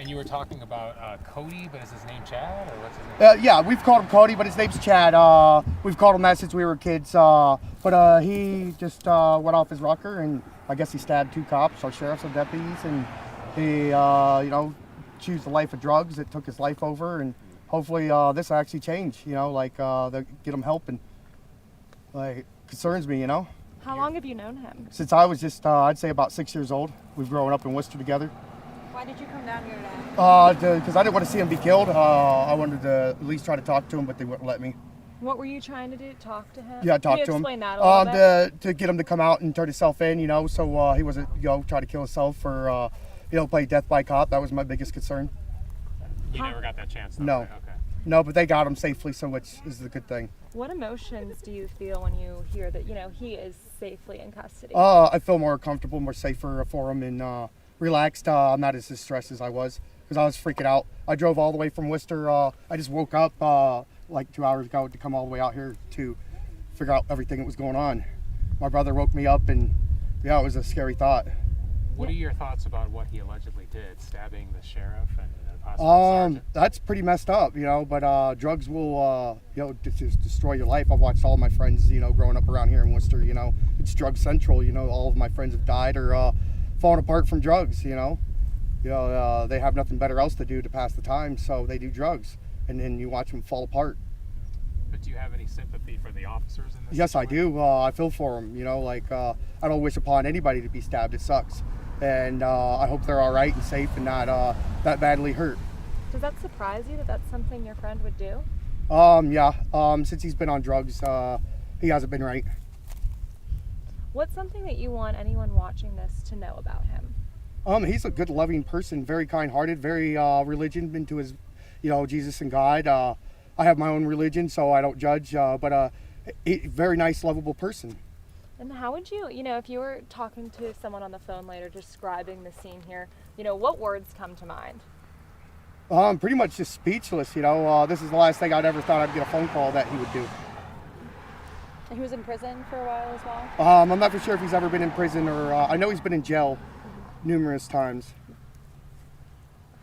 And you were talking about Cody, but is his name Chad, or what's his name? Yeah, we've called him Cody, but his name's Chad. We've called him that since we were kids. But he just went off his rocker, and I guess he stabbed 2 cops, our sheriffs and deputies, and he, chose the life of drugs. It took his life over, and hopefully this will actually change. They'll get him help, and concerns me. How long have you known him? Since I was just, I'd say about 6 years old. We've grown up in Worcester together. Why did you come down here today? Because I didn't want to see him be killed. I wanted to at least try to talk to him, but they wouldn't let me. What were you trying to do? Talk to him? Yeah, talk Can to you him. Explain that a little bit? To get him to come out and turn himself in, so he wasn't, try to kill himself or, play death by cop. That was my biggest concern. You never got that chance, though, No. right? Okay. No, but they got him safely, so which is the good thing. What emotions do you feel when you hear that, he is safely in custody? I feel more comfortable, more safer for him, and relaxed. I'm not as stressed as I was because I was freaking out. I drove all the way from Worcester. I just woke up like 2 hours ago to come all the way out here to figure out everything that was going on. My brother woke me up, and it was a scary thought. What are your thoughts about what he allegedly did, stabbing the sheriff and the possible sergeant? That's pretty messed up, but drugs will, just destroy your life. I've watched all my friends, growing up around here in Worcester, it's drug central, all of my friends have died or fallen apart from drugs, they have nothing better else to do to pass the time, so they do drugs, and then you watch them fall apart. But do you have any sympathy for the officers in this Yes, situation? I do. I feel for them, I don't wish upon anybody to be stabbed. It sucks. And I hope they're all right and safe and not that badly hurt. Does that surprise you that that's something your friend would do? Yeah. Since he's been on drugs, he hasn't been right. What's something that you want anyone watching this to know about him? He's a good, loving person, very kind-hearted, very religion into his, Jesus and God. I have my own religion, so I don't judge, but very nice, lovable person. And how would you, if you were talking to someone on the phone later describing the scene here, what words come to mind? Pretty much just speechless, This is the last thing I'd ever thought I'd get a phone call that he would do. And he was in prison for a while as well? I'm not for sure if he's ever been in prison or, I know he's been in jail numerous times.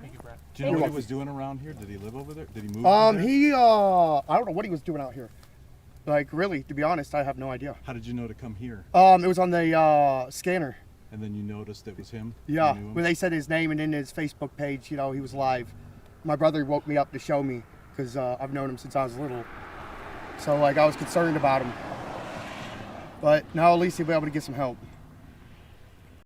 Thank you, Brett. Do you know what he was doing around here? Did he live over there? Did he move over there? I don't know what he was doing out here. Really, to be honest, I have no idea. How did you know to come here? It was on the scanner. And then you noticed it was him? Yeah, You knew him? when they said his name and in his Facebook page, he was live. My brother woke me up to show me because I've known him since I was little. So I was concerned about him. But now at least he'll be able to get some help.